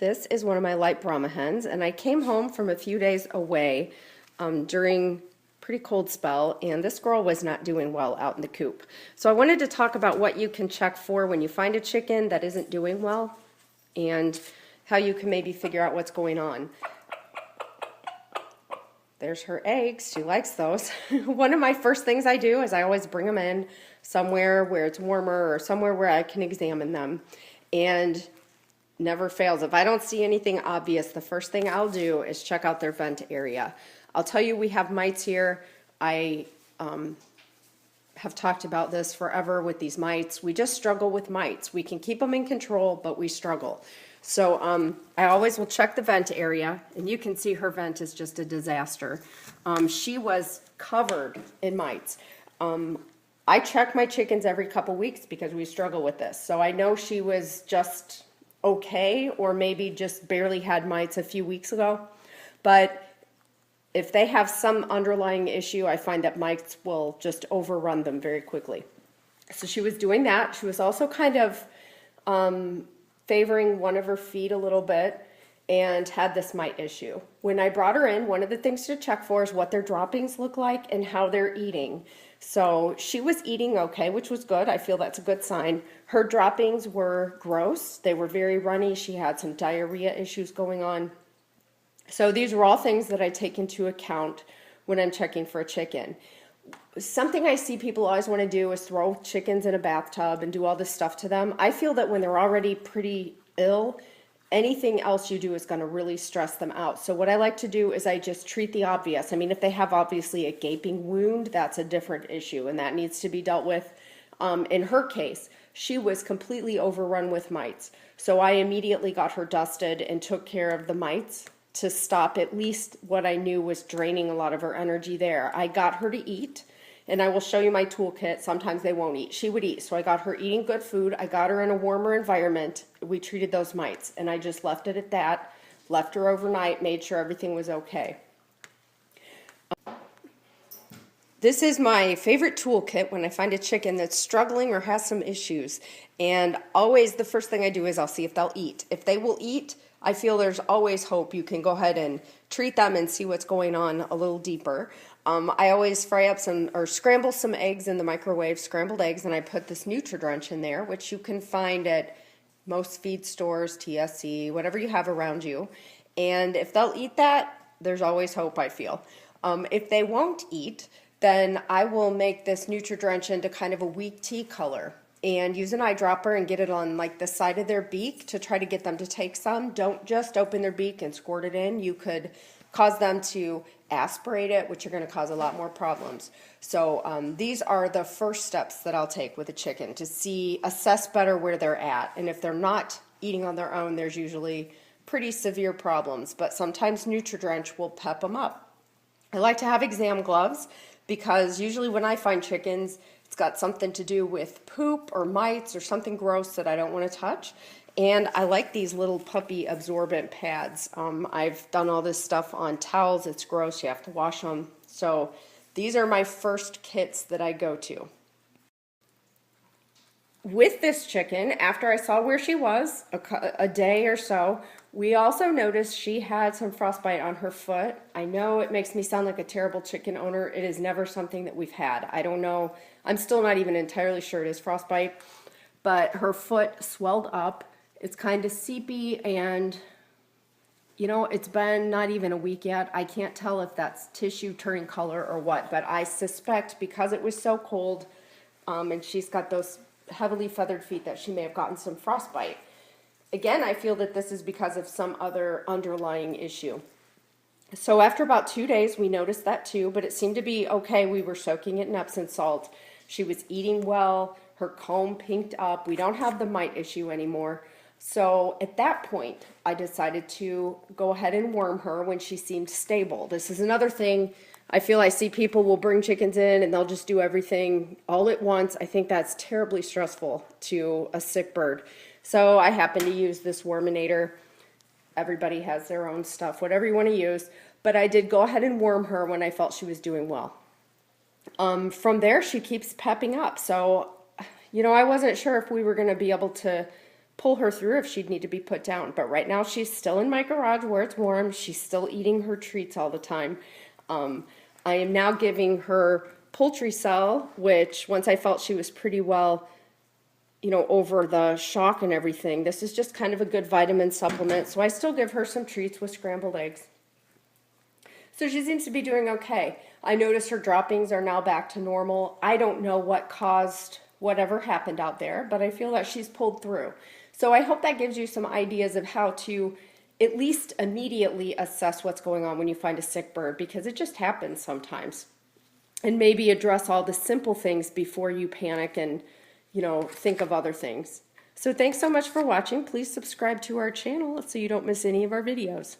This is one of my light Brahma hens, and I came home from a few days away during pretty cold spell, and this girl was not doing well out in the coop. So I wanted to talk about what you can check for when you find a chicken that isn't doing well and how you can maybe figure out what's going on. There's her eggs. She likes those. One of my first things I do is I always bring them in somewhere where it's warmer or somewhere where I can examine them. And never fails. If I don't see anything obvious, the first thing I'll do is check out their vent area. I'll tell you, we have mites here. I have talked about this forever with these mites. We just struggle with mites. We can keep them in control, but we struggle. So I always will check the vent area, and you can see her vent is just a disaster. She was covered in mites. I check my chickens every couple weeks because we struggle with this. So I know she was just okay, or maybe just barely had mites a few weeks ago. But if they have some underlying issue, I find that mites will just overrun them very quickly. So she was doing that. She was also kind of favoring one of her feet a little bit and had this mite issue. When I brought her in, one of the things to check for is what their droppings look like and how they're eating. So she was eating okay, which was good. I feel that's a good sign. Her droppings were gross. They were very runny. She had some diarrhea issues going on. So these were all things that I take into account when I'm checking for a chicken. Something I see people always want to do is throw chickens in a bathtub and do all this stuff to them. I feel that when they're already pretty ill, anything else you do is going to really stress them out. So what I like to do is I just treat the obvious. I mean, if they have obviously a gaping wound, that's a different issue, and that needs to be dealt with. In her case, she was completely overrun with mites. So I immediately got her dusted and took care of the mites to stop at least what I knew was draining a lot of her energy there. I got her to eat, and I will show you my toolkit. Sometimes they won't eat. She would eat. So I got her eating good food. I got her in a warmer environment. We treated those mites, and I just left it at that. Left her overnight, made sure everything was okay. This is my favorite toolkit when I find a chicken that's struggling or has some issues. And always the first thing I do is I'll see if they'll eat. If they will eat, I feel there's always hope. You can go ahead and treat them and see what's going on a little deeper. I always fry up or scramble some eggs in the microwave, scrambled eggs, and I put this NutriDrench in there, which you can find at most feed stores, TSC, whatever you have around you. And if they'll eat that, there's always hope, I feel. If they won't eat, then I will make this NutriDrench into kind of a weak tea color and use an eyedropper and get it on like the side of their beak to try to get them to take some. Don't just open their beak and squirt it in. You could cause them to aspirate it, which are going to cause a lot more problems. So these are the first steps that I'll take with a chicken to assess better where they're at. And if they're not eating on their own, there's usually pretty severe problems. But sometimes NutriDrench will pep them up. I like to have exam gloves because usually when I find chickens, it's got something to do with poop or mites or something gross that I don't want to touch. And I like these little puppy absorbent pads. I've done all this stuff on towels. It's gross. You have to wash them. So these are my first kits that I go to. With this chicken, after I saw where she was, a day or so, we also noticed she had some frostbite on her foot. I know it makes me sound like a terrible chicken owner. It is never something that we've had. I don't know. I'm still not even entirely sure it is frostbite, but her foot swelled up. It's kind of seepy, and you know, it's been not even a week yet. I can't tell if that's tissue turning color or what, but I suspect because it was so cold and she's got those heavily feathered feet that she may have gotten some frostbite. Again, I feel that this is because of some other underlying issue. So after about 2 days, we noticed that too, but it seemed to be okay. We were soaking it in Epsom salt. She was eating well. Her comb pinked up. We don't have the mite issue anymore. So at that point, I decided to go ahead and worm her when she seemed stable. This is another thing. I feel I see people will bring chickens in and they'll just do everything all at once. I think that's terribly stressful to a sick bird. So I happen to use this Worminator. Everybody has their own stuff, whatever you want to use. But I did go ahead and worm her when I felt she was doing well. From there, she keeps pepping up. So, you know, I wasn't sure if we were going to be able to pull her through if she'd need to be put down. But right now she's still in my garage where it's warm. She's still eating her treats all the time. I am now giving her poultry cell, which once I felt she was pretty well, over the shock and everything. This is just kind of a good vitamin supplement. So I still give her some treats with scrambled eggs. So she seems to be doing okay. I notice her droppings are now back to normal. I don't know what caused whatever happened out there, but I feel that she's pulled through. So I hope that gives you some ideas of how to at least immediately assess what's going on when you find a sick bird, because it just happens sometimes. And maybe address all the simple things before you panic and, think of other things. So thanks so much for watching. Please subscribe to our channel so you don't miss any of our videos.